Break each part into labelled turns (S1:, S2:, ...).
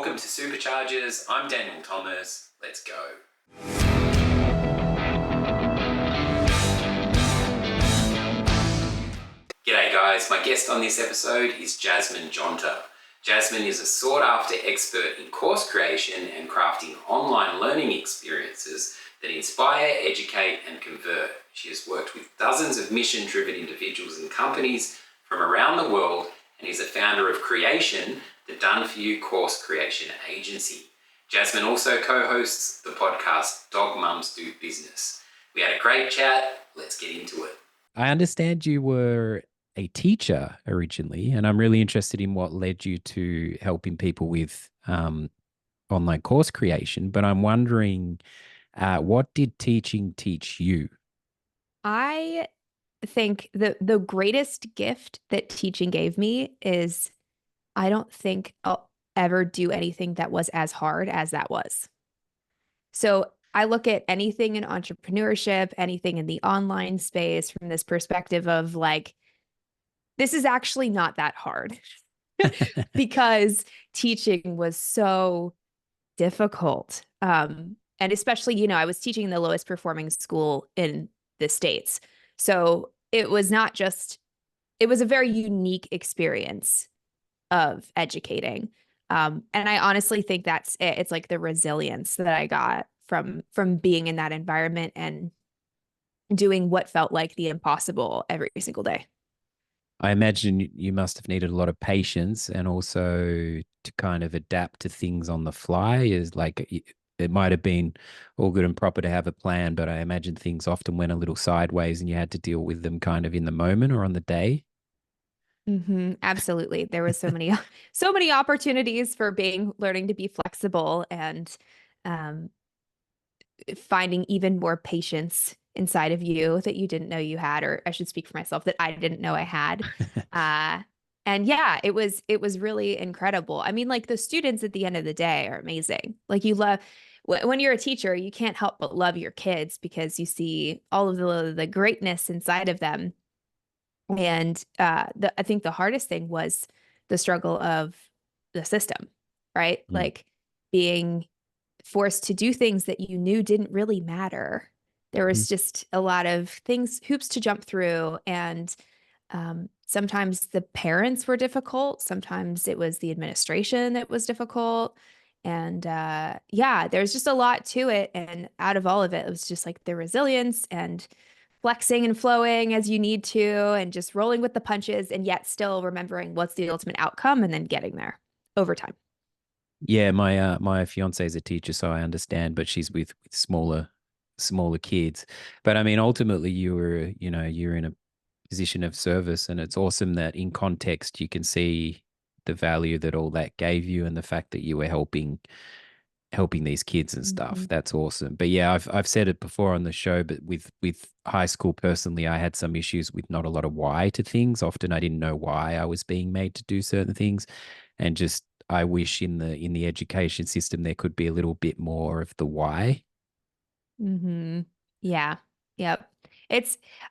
S1: Welcome to Superchargers. I'm Daniel Thomas. Let's go. G'day guys, my guest on this episode is Jasmine Jonte. Jasmine is a sought-after expert in course creation and crafting online learning experiences that inspire, educate, and convert. She has worked with dozens of mission-driven individuals and companies from around the world and is a founder of CRE8TION, the done-for-you course creation agency. Jasmine also co-hosts the podcast Dog Mums Do Business. We had a great chat. Let's get into it.
S2: I understand you were a teacher originally, and I'm really interested in what led you to helping people with online course creation. But I'm wondering, what did teaching teach you?
S3: I think the greatest gift that teaching gave me is I don't think I'll ever do anything that was as hard as that was. So I look at anything in entrepreneurship, anything in the online space from this perspective of like, this is actually not that hard because teaching was so difficult. And especially, I was teaching the lowest performing school in the States. So it was a very unique experience of educating. And I honestly think that's it. It's like the resilience that I got from being in that environment and doing what felt like the impossible every single day.
S2: I imagine you must have needed a lot of patience and also to kind of adapt to things on the fly. Is like it might have been all good and proper to have a plan, but I imagine things often went a little sideways and you had to deal with them kind of in the moment or on the day.
S3: Mm-hmm, absolutely. There was so many opportunities for learning to be flexible and finding even more patience inside of you that you didn't know you had, or I should speak for myself, that I didn't know I had. And yeah, it was really incredible. I mean, like the students at the end of the day are amazing. Like when you're a teacher, you can't help but love your kids because you see all of the greatness inside of them. And I think the hardest thing was the struggle of the system, right? Like being forced to do things that you knew didn't really matter. There was just a lot of hoops to jump through. And sometimes the parents were difficult. Sometimes it was the administration that was difficult. And yeah, there's just a lot to it. And out of all of it, it was just like the resilience and flexing and flowing as you need to and just rolling with the punches and yet still remembering what's the ultimate outcome and then getting there over time.
S2: Yeah, my fiance is a teacher, so I understand, but she's with smaller kids. But I mean, ultimately you're in a position of service, and it's awesome that in context you can see the value that all that gave you and the fact that you were helping these kids and stuff.
S3: Mm-hmm.
S2: That's awesome. But yeah, I've said it before on the show, but with high school personally, I had some issues with not a lot of why to things. Often I didn't know why I was being made to do certain things, and just I wish in the education system there could be a little bit more of the why.
S3: Mm-hmm. Yeah. Yep.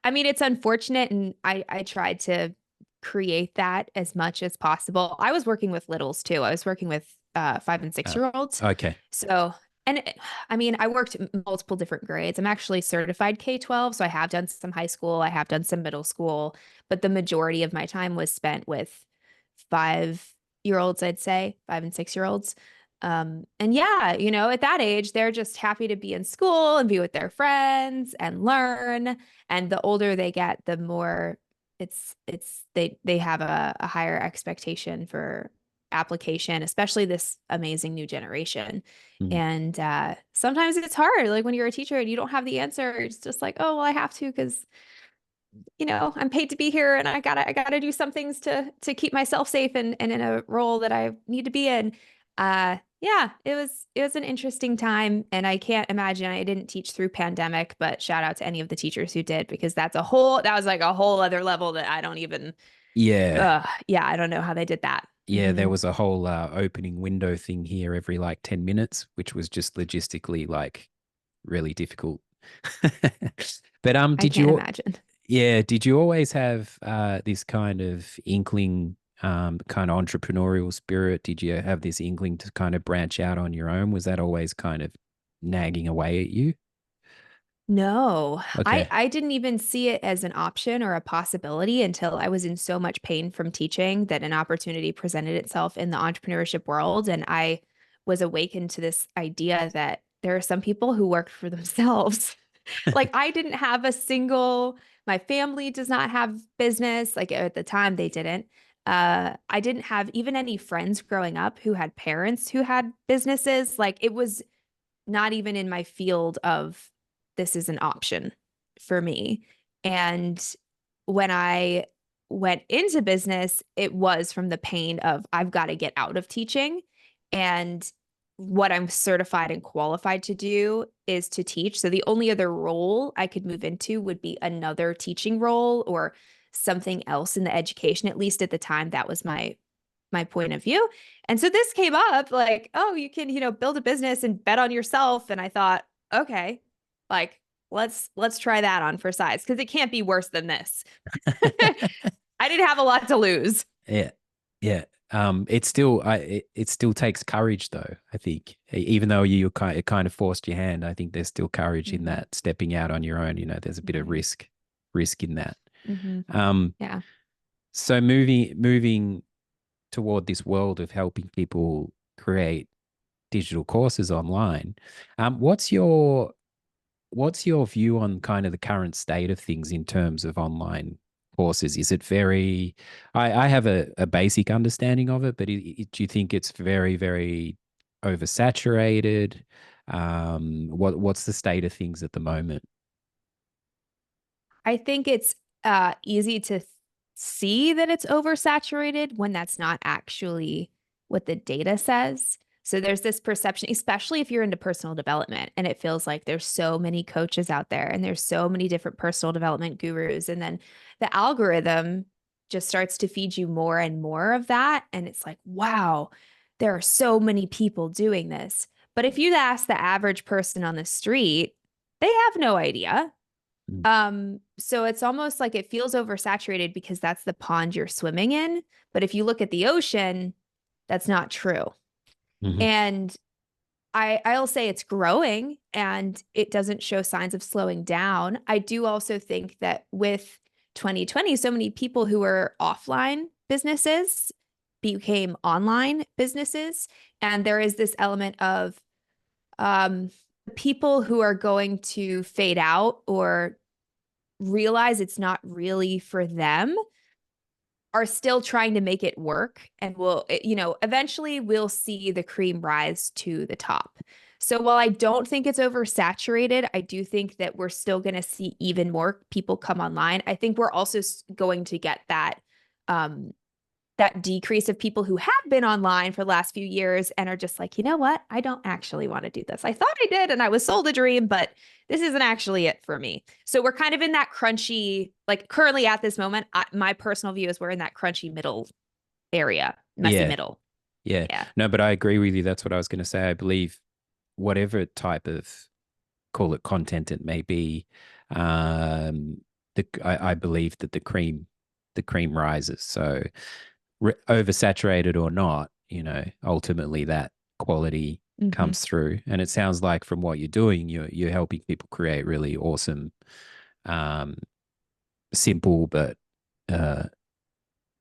S3: I mean, it's unfortunate, and I tried to create that as much as possible. I was working with littles too. I was working with 5 and 6-year-olds.
S2: Okay.
S3: So, and I mean, I worked multiple different grades. I'm actually certified K-12, so I have done some high school, I have done some middle school, but the majority of my time was spent with 5-year-olds, I'd say, 5 and 6-year-olds. And yeah, at that age, they're just happy to be in school and be with their friends and learn. And the older they get, the more they have a higher expectation for application, especially this amazing new generation. And sometimes it's hard, like when you're a teacher and you don't have the answer, it's just like, oh, well, I have to because I'm paid to be here and I gotta do some things to keep myself safe and in a role that I need to be in. Yeah, it was an interesting time, and I can't imagine I didn't teach through pandemic, but shout out to any of the teachers who did, because that was like a whole other level that I don't even,
S2: Yeah.
S3: I don't know how they did that.
S2: Yeah, there was a whole opening window thing here every like 10 minutes, which was just logistically like really difficult. But
S3: I can't imagine.
S2: yeah, did you always have this kind of inkling kind of entrepreneurial spirit? Did you have this inkling to kind of branch out on your own? Was that always kind of nagging away at you?
S3: No,
S2: Okay.
S3: I didn't even see it as an option or a possibility until I was in so much pain from teaching that an opportunity presented itself in the entrepreneurship world. And I was awakened to this idea that there are some people who work for themselves. Like I didn't have a single, my family does not have business. Like at the time they didn't. I didn't have even any friends growing up who had parents who had businesses. Like it was not even in my field of this is an option for me. And when I went into business, it was from the pain of I've got to get out of teaching. And what I'm certified and qualified to do is to teach. So the only other role I could move into would be another teaching role or something else in the education. At least at the time, that was my point of view. And so this came up like, oh, you can, build a business and bet on yourself. And I thought, okay, like let's try that on for size because it can't be worse than this. I didn't have a lot to lose.
S2: Yeah. Yeah. It still takes courage though, I think. Even though it kind of forced your hand, I think there's still courage in
S3: Mhm.
S2: that stepping out on your own. There's a bit of
S3: Right.
S2: risk in that.
S3: Mhm.
S2: Um,
S3: Yeah.
S2: so moving toward this world of helping people create digital courses online, what's your view on kind of the current state of things in terms of online courses? Is it very, I have a basic understanding of it, but do you think it's very, very oversaturated? What's the state of things at the moment?
S3: I think it's easy to see that it's oversaturated when that's not actually what the data says. So there's this perception, especially if you're into personal development, and it feels like there's so many coaches out there and there's so many different personal development gurus. And then the algorithm just starts to feed you more and more of that. And it's like, wow, there are so many people doing this. But if you ask the average person on the street, they have no idea.
S2: Mm.
S3: So it's almost like it feels oversaturated because that's the pond you're swimming in. But if you look at the ocean, that's not true.
S2: Mhm.
S3: And I'll say it's growing and it doesn't show signs of slowing down. I do also think that with 2020, so many people who were offline businesses became online businesses. And there is this element of people who are going to fade out or realize it's not really for them are still trying to make it work and eventually we'll see the cream rise to the top. So while I don't think it's oversaturated, I do think that we're still going to see even more people come online. I think we're also going to get um that decrease of people who have been online for the last few years and are just like, you know what? I don't actually want to do this. I thought I did and I was sold a dream, but this isn't actually it for me. So we're kind of in that crunchy, like currently at this moment, my personal view is we're in that crunchy middle area, messy
S2: Yeah.
S3: middle.
S2: Yeah.
S3: Yeah.
S2: No, but I agree with you. That's what I was going to say. I believe whatever type of, call it, content it may be, I believe that the cream rises. So oversaturated or not, ultimately that quality
S3: Hmm.
S2: comes through. And it sounds like from what you're doing, you're helping people create really awesome, um, simple but uh,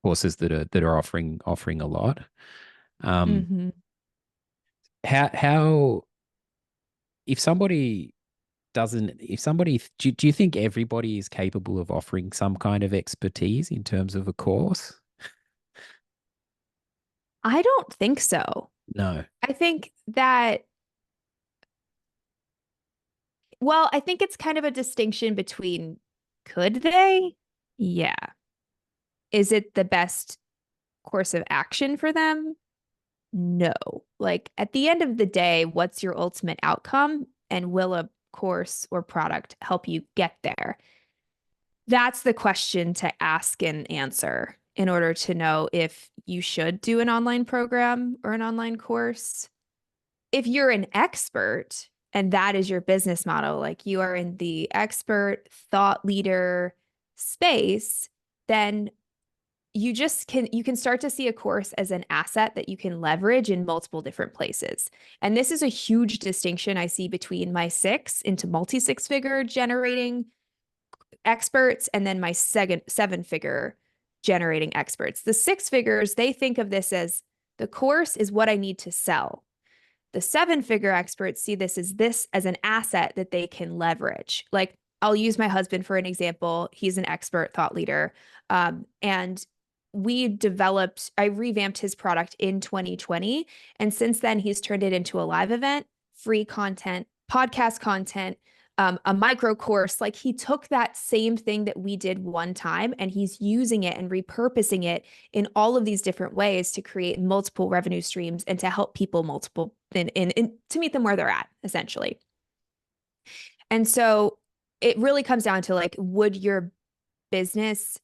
S2: courses that are offering a lot. Um,
S3: Hmm.
S2: how if somebody doesn't if somebody do you think everybody is capable of offering some kind of expertise in terms of a course?
S3: I don't think so.
S2: No.
S3: I think that, well, I think it's kind of a distinction between could they? Yeah. Is it the best course of action for them? No. Like at the end of the day, what's your ultimate outcome? And will a course or product help you get there? That's the question to ask and answer in order to know if you should do an online program or an online course. If you're an expert and that is your business model, like you are in the expert thought leader space, then you can start to see a course as an asset that you can leverage in multiple different places. And this is a huge distinction I see between my into multi six figure generating experts and then my seven figure generating experts. The six figures, they think of this as the course is what I need to sell. The seven figure experts see this as an asset that they can leverage. Like, I'll use my husband for an example. He's an expert thought leader. And I revamped his product in 2020. And since then, he's turned it into a live event, free content, podcast content, a micro course. Like, he took that same thing that we did one time and he's using it and repurposing it in all of these different ways to create multiple revenue streams and to help people to meet them where they're at, essentially. And so it really comes down to, like, would your business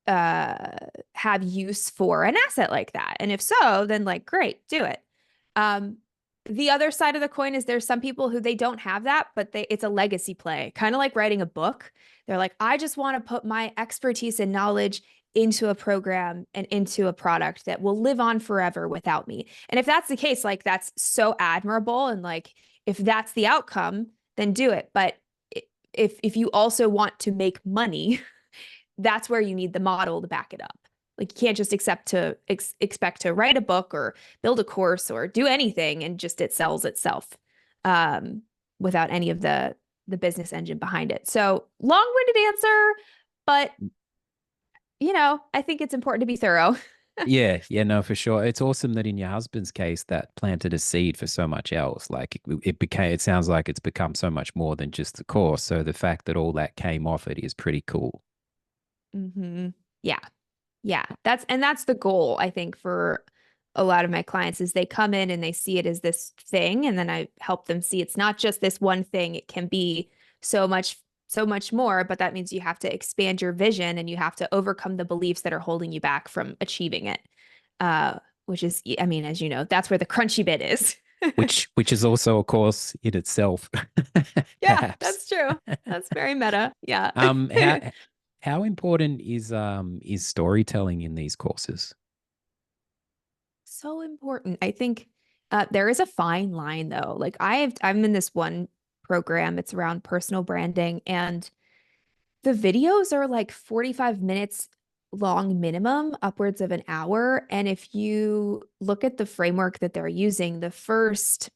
S3: have use for an asset like that? And if so, then, like, great, do it. The other side of the coin is there's some people who they don't have that, but it's a legacy play, kind of like writing a book. They're like, I just want to put my expertise and knowledge into a program and into a product that will live on forever without me. And if that's the case, like, that's so admirable. And, like, if that's the outcome, then do it. But if you also want to make money, that's where you need the model to back it up. Like, you can't just expect to write a book or build a course or do anything and just it sells itself without any of the business engine behind it. So, long-winded answer, but I think it's important to be thorough.
S2: Yeah, no, for sure. It's awesome that in your husband's case that planted a seed for so much else. Like, it sounds like it's become so much more than just the course. So the fact that all that came off it is pretty cool.
S3: Mm-hmm. Yeah. That's the goal, I think, for a lot of my clients, is they come in and they see it as this thing. And then I help them see it's not just this one thing. It can be so much more, but that means you have to expand your vision and you have to overcome the beliefs that are holding you back from achieving it. Which is, I mean, as you know, that's where the crunchy bit is.
S2: which is also a course in itself.
S3: Yeah,
S2: Perhaps.
S3: that's true. That's very meta. Yeah.
S2: How important is storytelling in these courses?
S3: So important. I think there is a fine line, though. Like, I'm in this one program, it's around personal branding, and the videos are like 45 minutes long minimum, upwards of an hour. And if you look at the framework that they're using, the first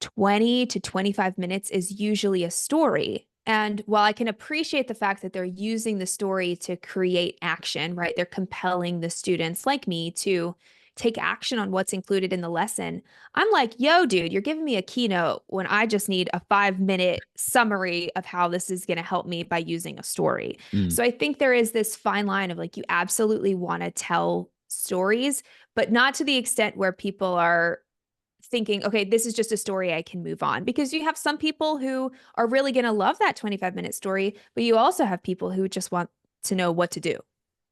S3: 20 to 25 minutes is usually a story. And while I can appreciate the fact that they're using the story to create action, right? They're compelling the students like me to take action on what's included in the lesson. I'm like, yo, dude, you're giving me a keynote when I just need a 5-minute summary of how this is going to help me by using a story. So I think there is this fine line of, like, you absolutely want to tell stories, but not to the extent where people are thinking, okay, this is just a story, I can move on. Because you have some people who are really going to love that 25-minute story, but you also have people who just want to know what to do.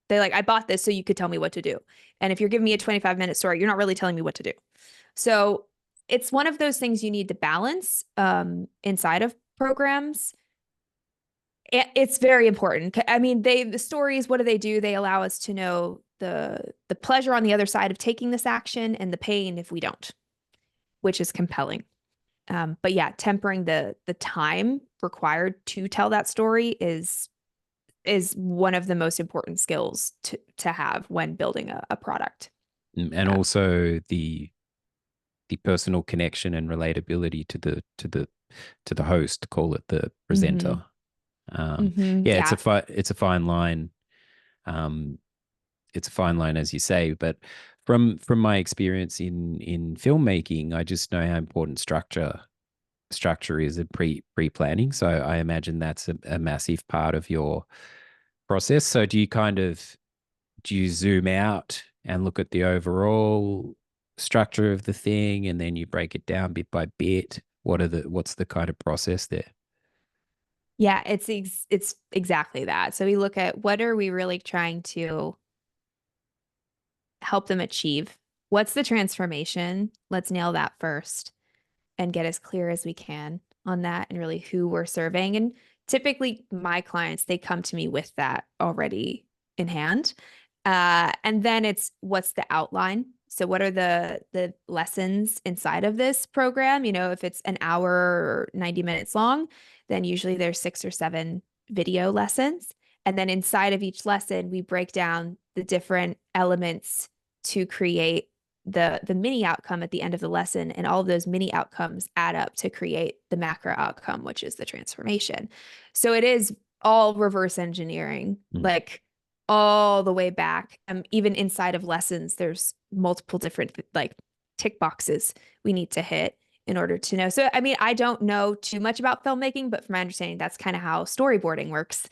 S3: They're like, I bought this so you could tell me what to do. And if you're giving me a 25-minute story, you're not really telling me what to do. So it's one of those things you need to balance inside of programs. It's very important. I mean, the stories, what do? They allow us to know the pleasure on the other side of taking this action and the pain if we don't, which is compelling. But yeah, tempering the time required to tell that story is one of the most important skills to have when building a product.
S2: And also the personal connection and relatability to the host, call it the presenter. Yeah, it's a fine line. It's a fine line, as you say, but from my experience in filmmaking, I just know how important structure is in pre-planning. So I imagine that's a massive part of your process. So do you zoom out and look at the overall structure of the thing, and then you break it down bit by bit? What's the kind of process there?
S3: Yeah, it's exactly that. So we look at, what are we really trying to help them achieve? What's the transformation? Let's nail that first and get as clear as we can on that, and really who we're serving. And typically my clients, they come to me with that already in hand. And then it's what's the outline? So what are the lessons inside of this program? You know, if it's an hour or 90 minutes long, then usually there's 6 or 7 video lessons. And then inside of each lesson, we break down the different elements to create the mini outcome at the end of the lesson. And all of those mini outcomes add up to create the macro outcome, which is the transformation. So it is all reverse engineering, like all the way back. Even inside of lessons, there's multiple different like tick boxes we need to hit in order to know. So, I mean, I don't know too much about filmmaking, but from my understanding, that's kind of how storyboarding works.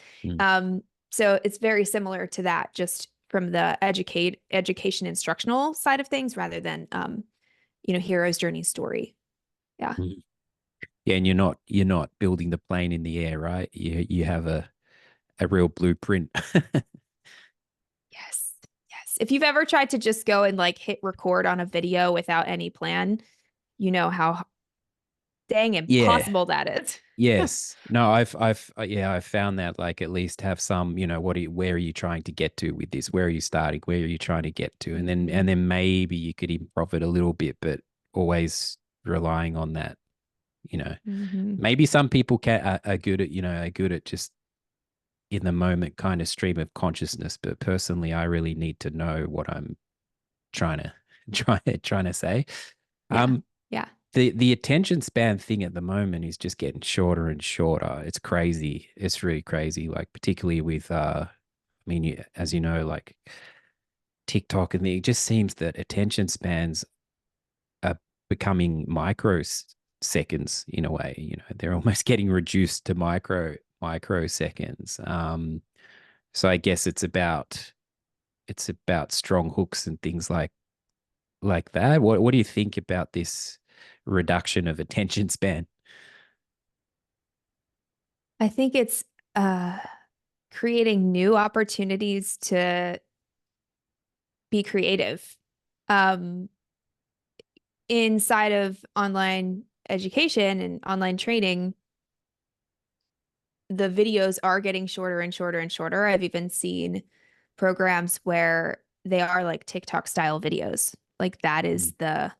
S3: So it's very similar to that, just from the education instructional side of things rather than, hero's journey story. Yeah.
S2: Yeah. And you're not building the plane in the air, right? You have a real blueprint.
S3: Yes. Yes. If you've ever tried to just go and like hit record on a video without any plan, you know how dang impossible that is.
S2: Yes. No, I've found that, like, at least have some, where are you trying to get to with this? Where are you starting? Where are you trying to get to? And then maybe you could improv it a little bit, but always relying on that, maybe some people are good at just in the moment kind of stream of consciousness. But personally, I really need to know what I'm trying to say.
S3: Yeah.
S2: The attention span thing at the moment is just getting shorter and shorter. It's crazy. It's really crazy. Like, particularly with, as you know, like TikTok, and it just seems that attention spans are becoming microseconds in a way. They're almost getting reduced to microseconds. So I guess it's about strong hooks and things like that. What do you think about this reduction of attention span?
S3: I think it's creating new opportunities to be creative. Inside of online education and online training, the videos are getting shorter and shorter and shorter. I've even seen programs where they are like TikTok style videos. Like that is the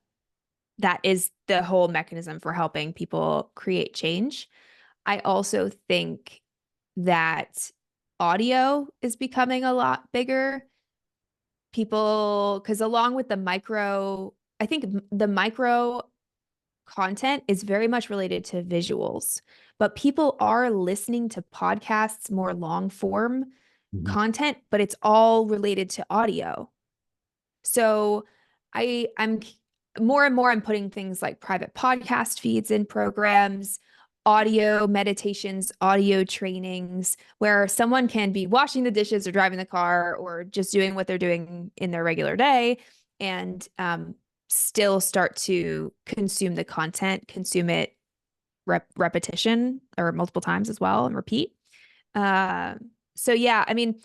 S3: whole mechanism for helping people create change. I also think that audio is becoming a lot bigger. Because along with I think the micro content is very much related to visuals, but people are listening to podcasts, more long form content, but it's all related to audio. So I'm more and more, I'm putting things like private podcast feeds in programs, audio meditations, audio trainings, where someone can be washing the dishes or driving the car or just doing what they're doing in their regular day and still start to consume the content, consume it repetition or multiple times as well and repeat. So yeah, I mean,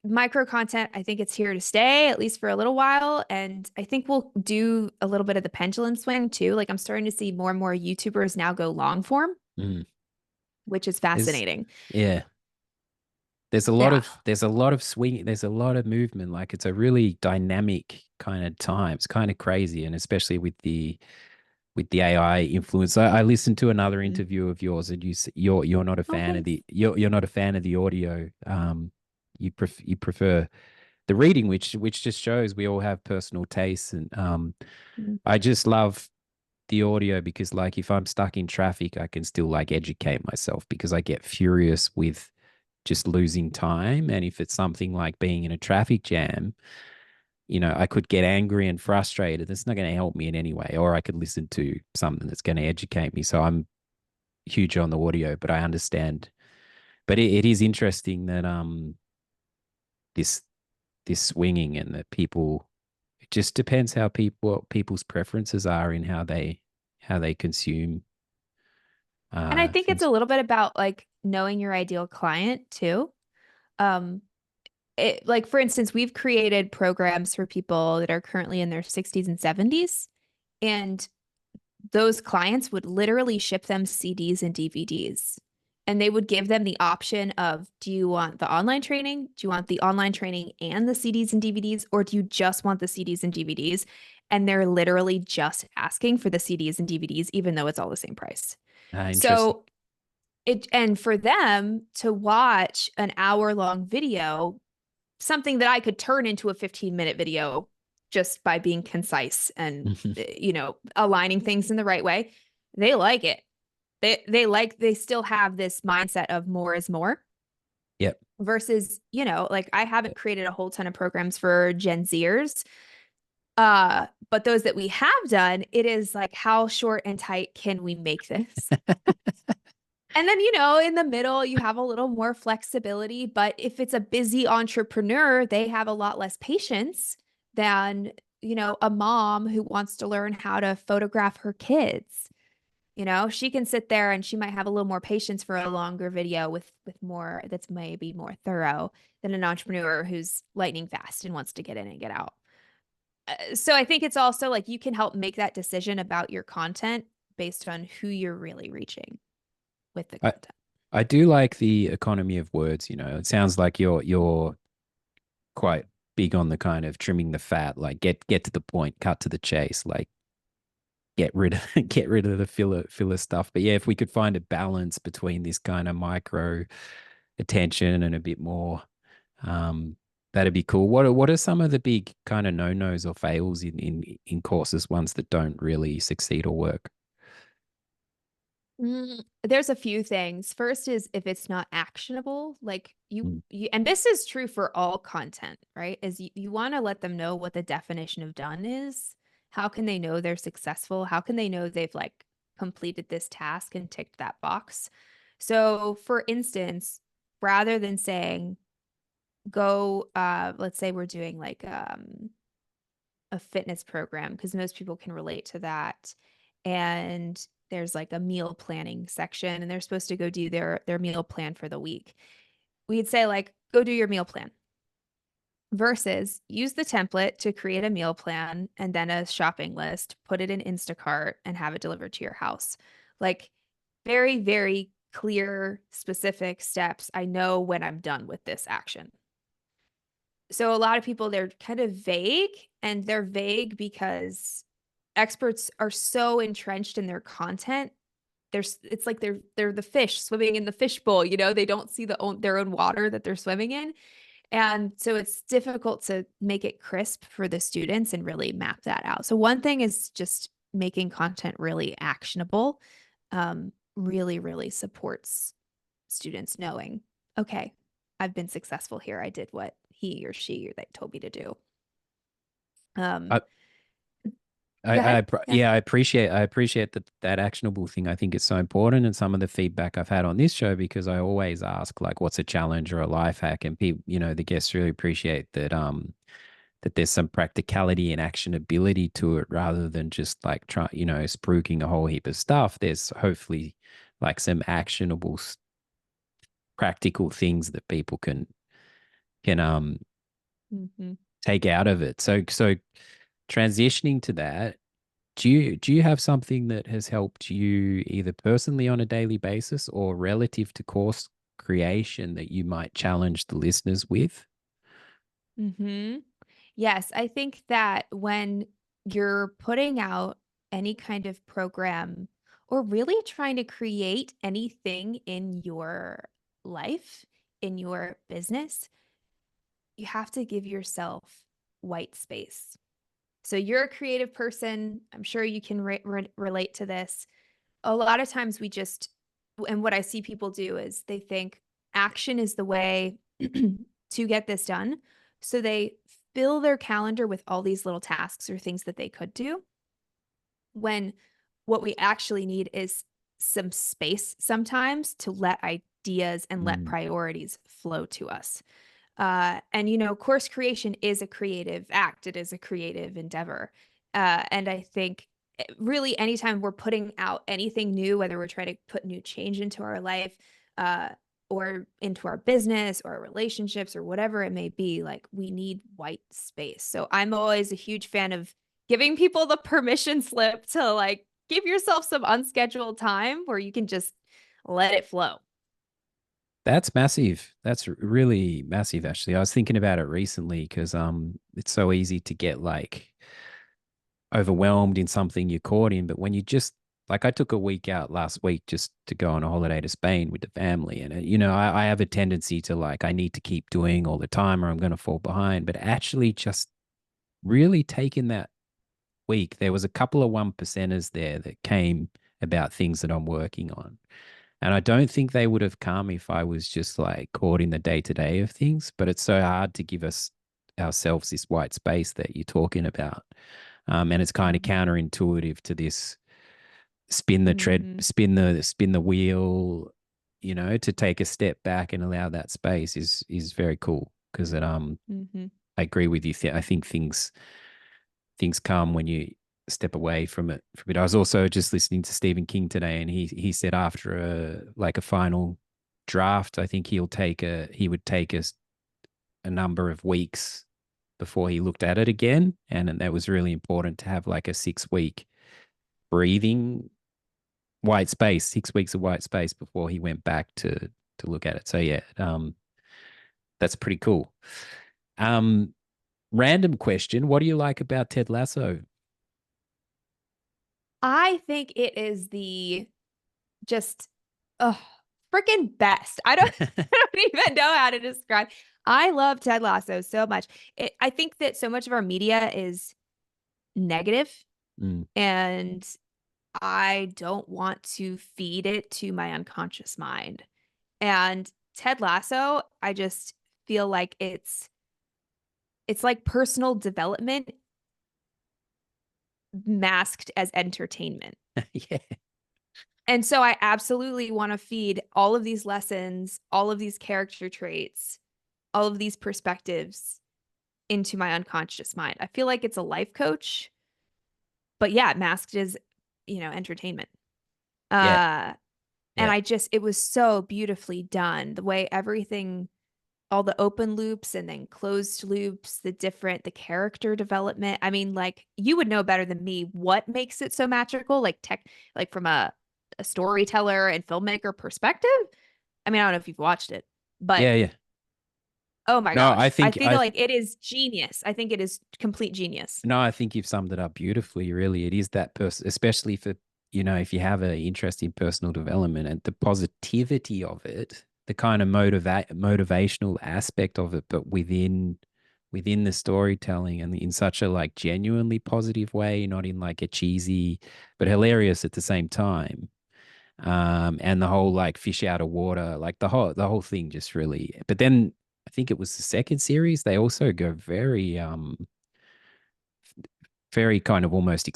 S3: micro content, I think it's here to stay, at least for a little while. And I think we'll do a little bit of the pendulum swing too. Like I'm starting to see more and more YouTubers now go long form, which is fascinating.
S2: There's a lot of swing. There's a lot of movement. Like, it's a really dynamic kind of time. It's kind of crazy. And especially with the AI influence. I listened to another interview of yours, and you're not a fan of the you're not a fan of the audio. You prefer the reading, which just shows we all have personal tastes. And I just love the audio because, like, if I'm stuck in traffic, I can still like educate myself because I get furious with just losing time. And if it's something like being in a traffic jam, I could get angry and frustrated. That's not going to help me in any way. Or I could listen to something that's going to educate me. So I'm huge on the audio, but I understand. But it is interesting that this swinging, and that people, it just depends what people's preferences are in how they consume.
S3: And I think it's a little bit about like knowing your ideal client too. Like for instance, we've created programs for people that are currently in their 60s and 70s, and those clients would literally ship them CDs and DVDs. and they would give them the option of, do you want the online training? Do you want the online training and the CDs and DVDs? Or do you just want the CDs and DVDs? And they're literally just asking for the CDs and DVDs, even though it's all the same price.
S2: Interesting.
S3: So and for them to watch an hour-long video, something that I could turn into a 15-minute video just by being concise and, aligning things in the right way, they like it. They still have this mindset of more is more.
S2: Yep.
S3: Versus, like I haven't created a whole ton of programs for Gen Zers. But those that we have done, it is like, how short and tight can we make this? And then, in the middle, you have a little more flexibility. But if it's a busy entrepreneur, they have a lot less patience than, a mom who wants to learn how to photograph her kids. She can sit there and she might have a little more patience for a longer video with more that's maybe more thorough than an entrepreneur who's lightning fast and wants to get in and get out. So I think it's also like you can help make that decision about your content based on who you're really reaching with the content.
S2: I do like the economy of words. It sounds like you're quite big on the kind of trimming the fat, like get to the point, cut to the chase, like get rid of the filler stuff. But yeah, if we could find a balance between this kind of micro attention and a bit more, that'd be cool. What are some of the big kind of no-nos or fails in courses, ones that don't really succeed or work?
S3: There's a few things. First is if it's not actionable, like you and this is true for all content, right? Is you want to let them know what the definition of done is. How can they know they're successful? How can they know they've like completed this task and ticked that box? So for instance, rather than saying go, let's say we're doing like a fitness program, because most people can relate to that. And there's like a meal planning section and they're supposed to go do their meal plan for the week. We'd say like, go do your meal plan versus use the template to create a meal plan and then a shopping list, put it in Instacart and have it delivered to your house. Like very, very clear, specific steps. I know when I'm done with this action. So a lot of people, they're kind of vague, and they're vague because experts are so entrenched in their content. It's like they're the fish swimming in the fishbowl, they don't see their own water that they're swimming in. And so it's difficult to make it crisp for the students and really map that out. So one thing is just making content really actionable, really, really supports students knowing, okay, I've been successful here. I did what he or she that told me to do.
S2: I
S3: Yeah.
S2: appreciate that actionable thing. I think it's so important, and some of the feedback I've had on this show, because I always ask like, what's a challenge or a life hack, and people, the guests really appreciate that that there's some practicality and actionability to it, rather than just like spruiking a whole heap of stuff. There's hopefully like some actionable practical things that people can take out of it. So transitioning to that, do you have something that has helped you either personally on a daily basis or relative to course creation that you might challenge the listeners with?
S3: Yes, I think that when you're putting out any kind of program or really trying to create anything in your life, in your business, you have to give yourself white space. So you're a creative person. I'm sure you can relate to this. A lot of times and what I see people do is they think action is the way to get this done. So they fill their calendar with all these little tasks or things that they could do, when what we actually need is some space sometimes to let ideas and let priorities flow to us. And course creation is a creative act. It is a creative endeavor. And I think really anytime we're putting out anything new, whether we're trying to put new change into our life, or into our business or our relationships or whatever it may be, like we need white space. So I'm always a huge fan of giving people the permission slip to like give yourself some unscheduled time where you can just let it flow.
S2: That's massive. That's really massive, actually. I was thinking about it recently because it's so easy to get like overwhelmed in something you're caught in. But when you just like, I took a week out last week just to go on a holiday to Spain with the family, and I have a tendency to like I need to keep doing all the time or I'm going to fall behind. But actually, just really taking that week, there was a couple of 1%ers there that came about things that I'm working on. And I don't think they would have come if I was just like caught in the day to day of things. But it's so hard to give us ourselves this white space that you're talking about. And it's kind of
S3: Mhm.
S2: counterintuitive to this spin the tread,
S3: Mhm.
S2: spin the wheel, to take a step back and allow that space is very cool because
S3: Mhm.
S2: I agree with you. I think things come when you step away from it for a bit. I was also just listening to Stephen King today, and he said after a final draft, I think he would take a number of weeks before he looked at it again, and that was really important to have like a 6 week breathing white space, 6 weeks of white space before he went back to look at it. So yeah, that's pretty cool. Um, Random question: what do you like about Ted Lasso?
S3: I think it is the just oh freaking best. I don't I don't even know how to describe. I love Ted Lasso so much. I think that so much of our media is negative,
S2: Mm,
S3: and I don't want to feed it to my unconscious mind. And Ted Lasso, I just feel like it's like personal development masked as entertainment.
S2: yeah,
S3: And so I absolutely want to feed all of these lessons, all of these character traits, all of these perspectives into my unconscious mind. I feel like it's a life coach, but yeah, masked as, entertainment.
S2: yeah,
S3: Uh and
S2: yeah,
S3: it was so beautifully done. The way everything, all the open loops and then closed loops, the character development. I mean, like you would know better than me what makes it so magical, like from a storyteller and filmmaker perspective. I mean, I don't know if you've watched it, but
S2: yeah, yeah.
S3: oh my
S2: No,
S3: gosh, I think like it is genius. I think it is complete genius.
S2: I think you've summed it up beautifully. Really, it is that person, especially for if you have an interest in personal development and the positivity of it, the kind of motivational aspect of it, but within the storytelling and in such a like genuinely positive way, not in like a cheesy but hilarious at the same time. And the whole like fish out of water, like the whole thing just really. But then I think it was the second series. They also go very kind of almost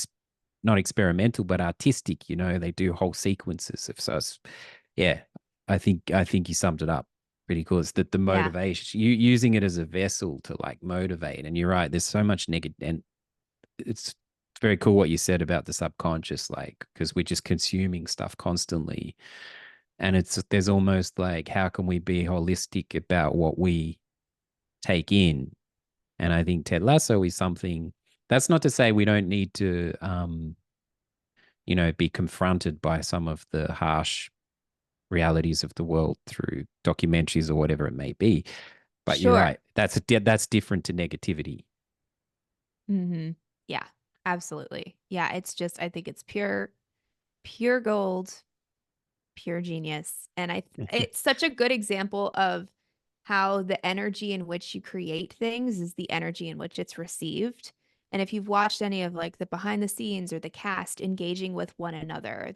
S2: not experimental but artistic. They do whole sequences of yeah. I think you summed it up pretty cool. It's that the
S3: Yeah.
S2: motivation, you using it as a vessel to like motivate. And you're right. There's so much negative, and it's very cool what you said about the subconscious, like because we're just consuming stuff constantly, and there's almost like how can we be holistic about what we take in. And I think Ted Lasso is something. That's not to say we don't need to be confronted by some of the harsh realities of the world through documentaries or whatever it may be, but you're
S3: Sure.
S2: right, that's different to negativity.
S3: Hmm. Yeah, absolutely. Yeah, it's just I think it's pure gold, pure genius. And it's such a good example of how the energy in which you create things is the energy in which it's received. And if you've watched any of like the behind the scenes or the cast engaging with one another,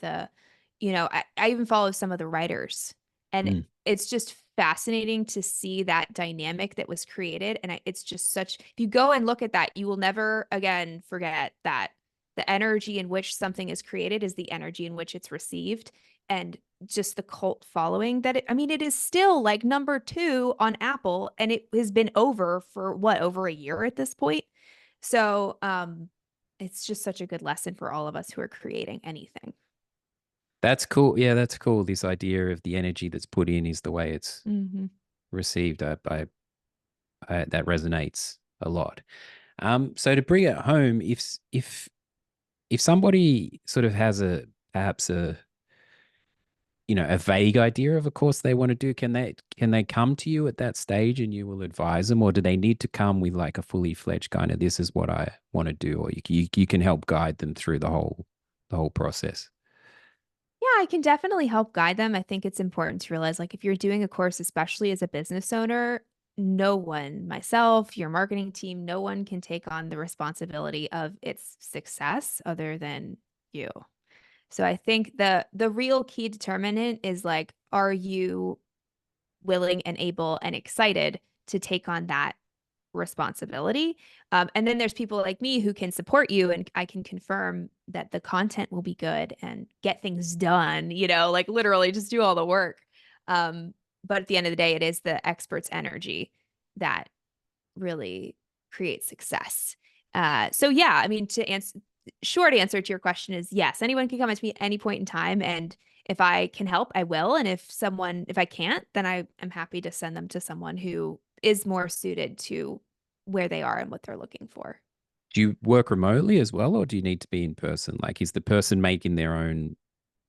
S3: I even follow some of the writers, and
S2: Mm.
S3: it's just fascinating to see that dynamic that was created. And it's just if you go and look at that, you will never again forget that the energy in which something is created is the energy in which it's received. And just the cult following that I mean, it is still like number 2 on Apple, and it has been over for what, over a year at this point. So, it's just such a good lesson for all of us who are creating anything.
S2: That's cool. Yeah, that's cool. This idea of the energy that's put in is the way it's
S3: Hmm.
S2: received. That resonates a lot. So to bring it home, if somebody sort of has perhaps a vague idea of a course they want to do, can they come to you at that stage and you will advise them, or do they need to come with like a fully fledged kind of, this is what I want to do, or you can help guide them through the whole process?
S3: Yeah, I can definitely help guide them. I think it's important to realize, like, if you're doing a course, especially as a business owner, no one, myself, your marketing team, no one can take on the responsibility of its success other than you. So I think the real key determinant is like, are you willing and able and excited to take on that responsibility? And then there's people like me who can support you, and I can confirm that the content will be good and get things done, like literally just do all the work. But at the end of the day, it is the expert's energy that really creates success. So yeah, I mean, short answer to your question is yes, anyone can come to me at any point in time. And if I can help, I will. And if I can't, then I am happy to send them to someone who is more suited to where they are and what they're looking for.
S2: Do you work remotely as well, or do you need to be in person? Like, is the person making their own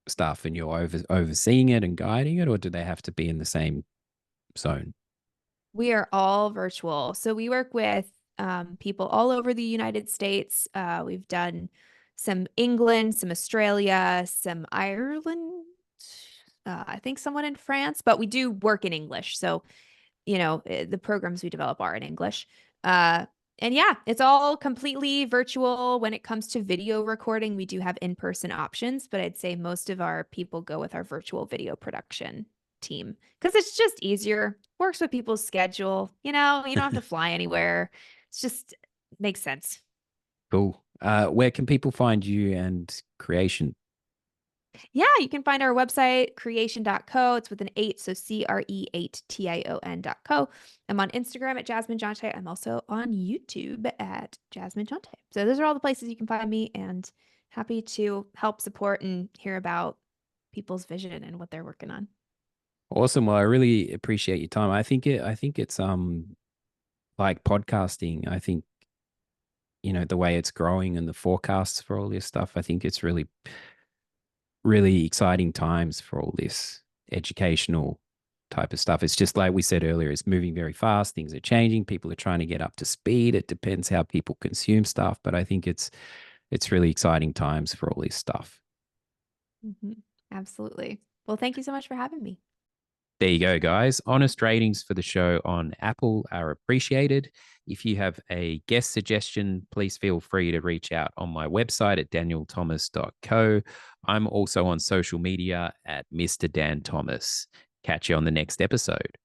S2: stuff and you're overseeing it and guiding it, or do they have to be in the same zone?
S3: We are all virtual. So we work with people all over the United States. We've done some England, some Australia, some Ireland, I think someone in France, but we do work in English. So, the programs we develop are in English. And yeah, it's all completely virtual. When it comes to video recording, we do have in-person options, but I'd say most of our people go with our virtual video production team because it's just easier, works with people's schedule. You don't have to fly anywhere. It's just makes sense.
S2: Cool. Where can people find you and Creation?
S3: Yeah, you can find our website, creation.co. It's with an 8, so CRE8TION.co. I'm on Instagram at Jasmine Jonte. I'm also on YouTube at Jasmine Jonte. So those are all the places you can find me, and happy to help support and hear about people's vision and what they're working on.
S2: Awesome. Well, I really appreciate your time. I think it's like podcasting. I think, the way it's growing and the forecasts for all this stuff, I think it's really, really exciting times for all this educational type of stuff. It's just like we said earlier, it's moving very fast. Things are changing. People are trying to get up to speed. It depends how people consume stuff, but I think it's really exciting times for all this stuff.
S3: Absolutely. Well, thank you so much for having me.
S2: There you go, guys. Honest ratings for the show on Apple are appreciated. If you have a guest suggestion, please feel free to reach out on my website at danielthomas.co. I'm also on social media at Mr. Dan Thomas. Catch you on the next episode.